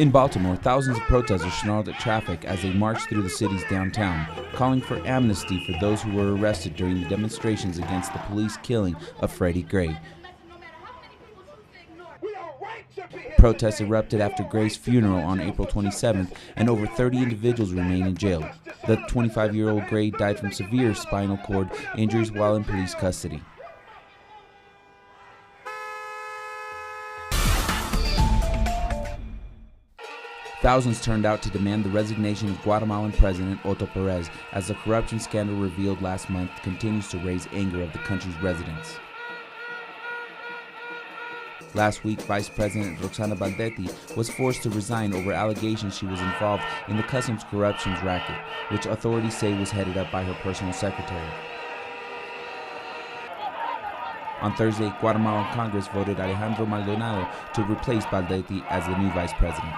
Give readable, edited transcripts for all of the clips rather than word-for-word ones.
In Baltimore, thousands of protesters snarled at traffic as they marched through the city's downtown, calling for amnesty for those who were arrested during the demonstrations against the police killing of Freddie Gray. Protests erupted after Gray's funeral on April 27th, and over 30 individuals remain in jail. The 25-year-old Gray died from severe spinal cord injuries while in police custody. Thousands turned out to demand the resignation of Guatemalan President Otto Perez as the corruption scandal revealed last month continues to raise anger of the country's residents. Last week, Vice President Roxana Baldetti was forced to resign over allegations she was involved in the customs corruption racket, which authorities say was headed up by her personal secretary. On Thursday, Guatemalan Congress voted Alejandro Maldonado to replace Baldetti as the new vice president.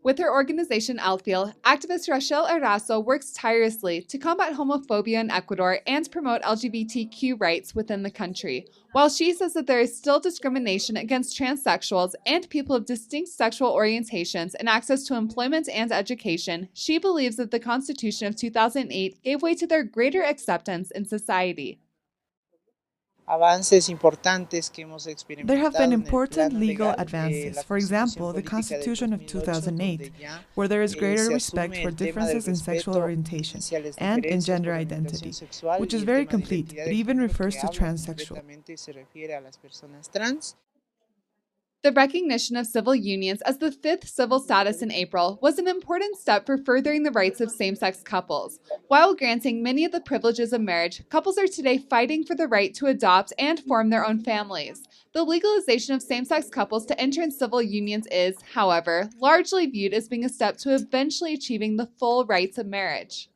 With her organization Alfil, activist Rachel Erazo works tirelessly to combat homophobia in Ecuador and promote LGBTQ rights within the country. While she says that there is still discrimination against transsexuals and people of distinct sexual orientations in access to employment and education, she believes that the Constitution of 2008 gave way to their greater acceptance in society. There have been important legal advances, for example, the Constitution of 2008, where there is greater respect for differences in sexual orientation and in gender identity, which is very complete. It even refers to transsexual. The recognition of civil unions as the fifth civil status in April was an important step for furthering the rights of same-sex couples. While granting many of the privileges of marriage, couples are today fighting for the right to adopt and form their own families. The legalization of same-sex couples to enter in civil unions is, however, largely viewed as being a step to eventually achieving the full rights of marriage.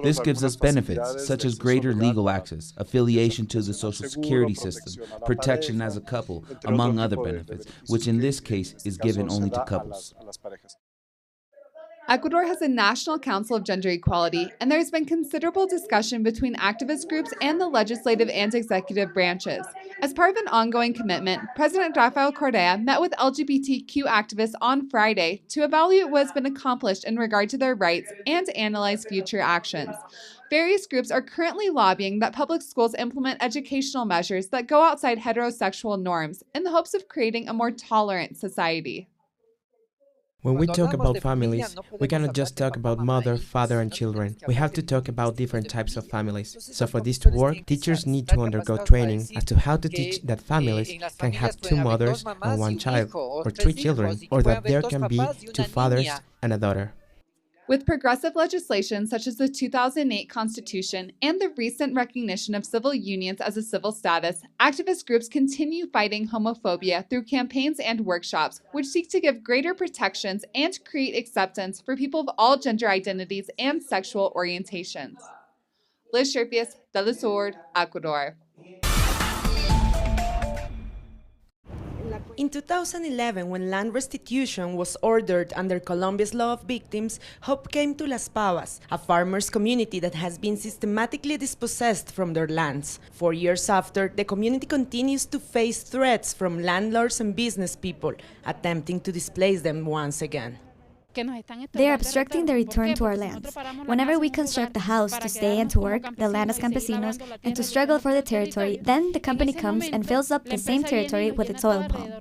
This gives us benefits such as greater legal access, affiliation to the social security system, protection as a couple, among other benefits, which in this case is given only to couples. Ecuador has a National Council of Gender Equality, and there has been considerable discussion between activist groups and the legislative and executive branches. As part of an ongoing commitment, President Rafael Correa met with LGBTQ activists on Friday to evaluate what has been accomplished in regard to their rights and analyze future actions. Various groups are currently lobbying that public schools implement educational measures that go outside heterosexual norms in the hopes of creating a more tolerant society. When we talk about families, we cannot just talk about mother, father, and children. We have to talk about different types of families. So for this to work, teachers need to undergo training as to how to teach that families can have two mothers and one child, or three children, or that there can be two fathers and a daughter. With progressive legislation such as the 2008 Constitution and the recent recognition of civil unions as a civil status, activist groups continue fighting homophobia through campaigns and workshops, which seek to give greater protections and create acceptance for people of all gender identities and sexual orientations. Liz Sherpius, Telesur, Ecuador. In 2011, when land restitution was ordered under Colombia's Law of Victims, hope came to Las Pavas, a farmers' community that has been systematically dispossessed from their lands. 4 years after, the community continues to face threats from landlords and business people, attempting to displace them once again. They are obstructing the return to our lands. Whenever we construct a house to stay and to work, the land as campesinos, and to struggle for the territory, then the company comes and fills up the same territory with its oil palm.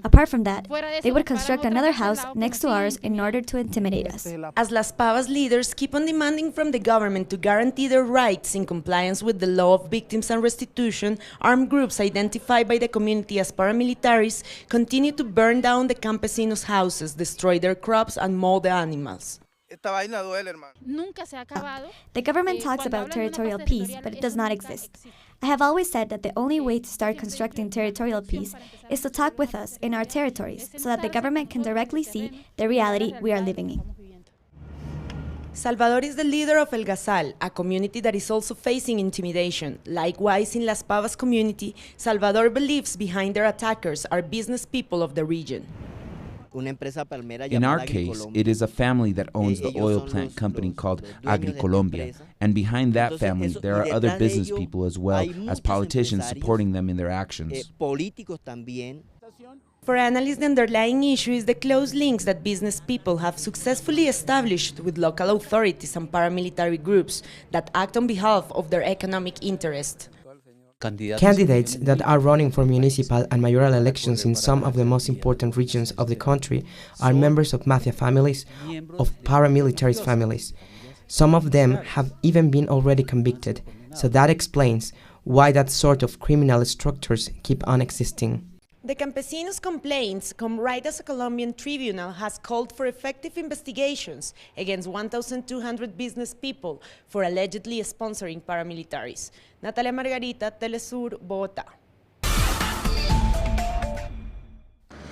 Apart from that, they would construct another house next to ours in order to intimidate us. As Las Pavas leaders keep on demanding from the government to guarantee their rights in compliance with the Law of Victims and Restitution, armed groups identified by the community as paramilitaries continue to burn down the campesinos' houses, destroy their crops, and maul the animals. The government talks about territorial peace, but it does not exist. I have always said that the only way to start constructing territorial peace is to talk with us in our territories so that the government can directly see the reality we are living in. Salvador is the leader of El Gazal, a community that is also facing intimidation. Likewise, in Las Pavas community, Salvador believes behind their attackers are business people of the region. In our case, it is a family that owns the oil plant company called Agricolombia, and behind that family there are other business people as well as politicians supporting them in their actions. For analysts, the underlying issue is the close links that business people have successfully established with local authorities and paramilitary groups that act on behalf of their economic interest. Candidates that are running for municipal and mayoral elections in some of the most important regions of the country are members of mafia families, of paramilitary families. Some of them have even been already convicted, so that explains why that sort of criminal structures keep on existing. The campesinos' complaints come right as a Colombian tribunal has called for effective investigations against 1,200 business people for allegedly sponsoring paramilitaries. Natalia Margarita, Telesur, Bogotá.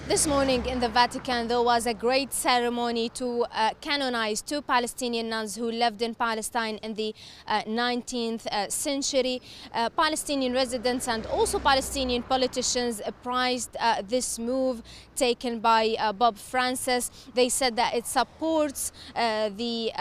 This morning in the Vatican, there was a great ceremony to canonize two Palestinian nuns who lived in Palestine in the 19th century. Palestinian residents and also Palestinian politicians prized this move taken by Pope Francis. They said that it supports the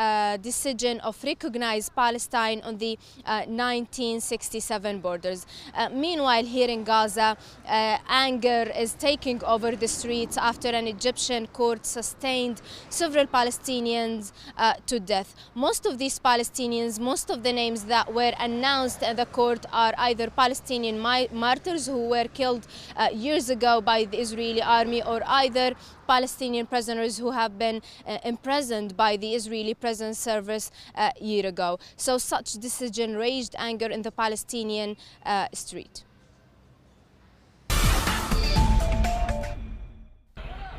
decision of recognize Palestine on the 1967 borders. Meanwhile, here in Gaza, anger is taking over the streets after an Egyptian court sustained several Palestinians to death. Most of these Palestinians, most of the names that were announced in the court are either Palestinian martyrs who were killed years ago by the Israeli army, or either Palestinian prisoners who have been imprisoned by the Israeli prison service a year ago. So such decision raised anger in the Palestinian street.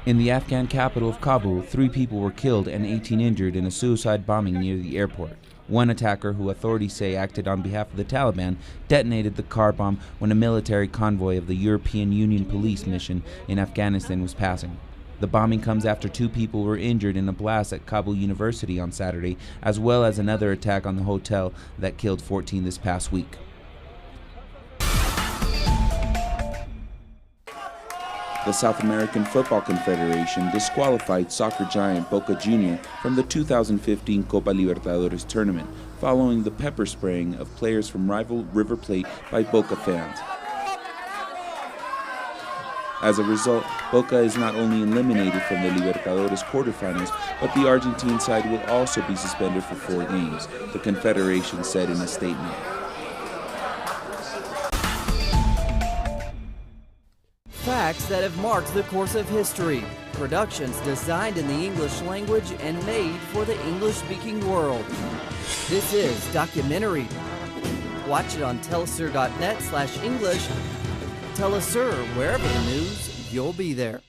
In the Afghan capital of Kabul, 3 people were killed and 18 injured in a suicide bombing near the airport. One attacker, who authorities say acted on behalf of the Taliban, detonated the car bomb when a military convoy of the European Union police mission in Afghanistan was passing. The bombing comes after 2 people were injured in a blast at Kabul University on Saturday, as well as another attack on the hotel that killed 14 this past week. The South American Football Confederation disqualified soccer giant Boca Juniors from the 2015 Copa Libertadores tournament following the pepper spraying of players from rival River Plate by Boca fans. As a result, Boca is not only eliminated from the Libertadores quarterfinals, but the Argentine side will also be suspended for 4 games, the Confederation said in a statement. Facts that have marked the course of history. Productions designed in the English language and made for the English-speaking world. This is Documentary. Watch it on telesur.net/English. Telesur, wherever the news, you'll be there.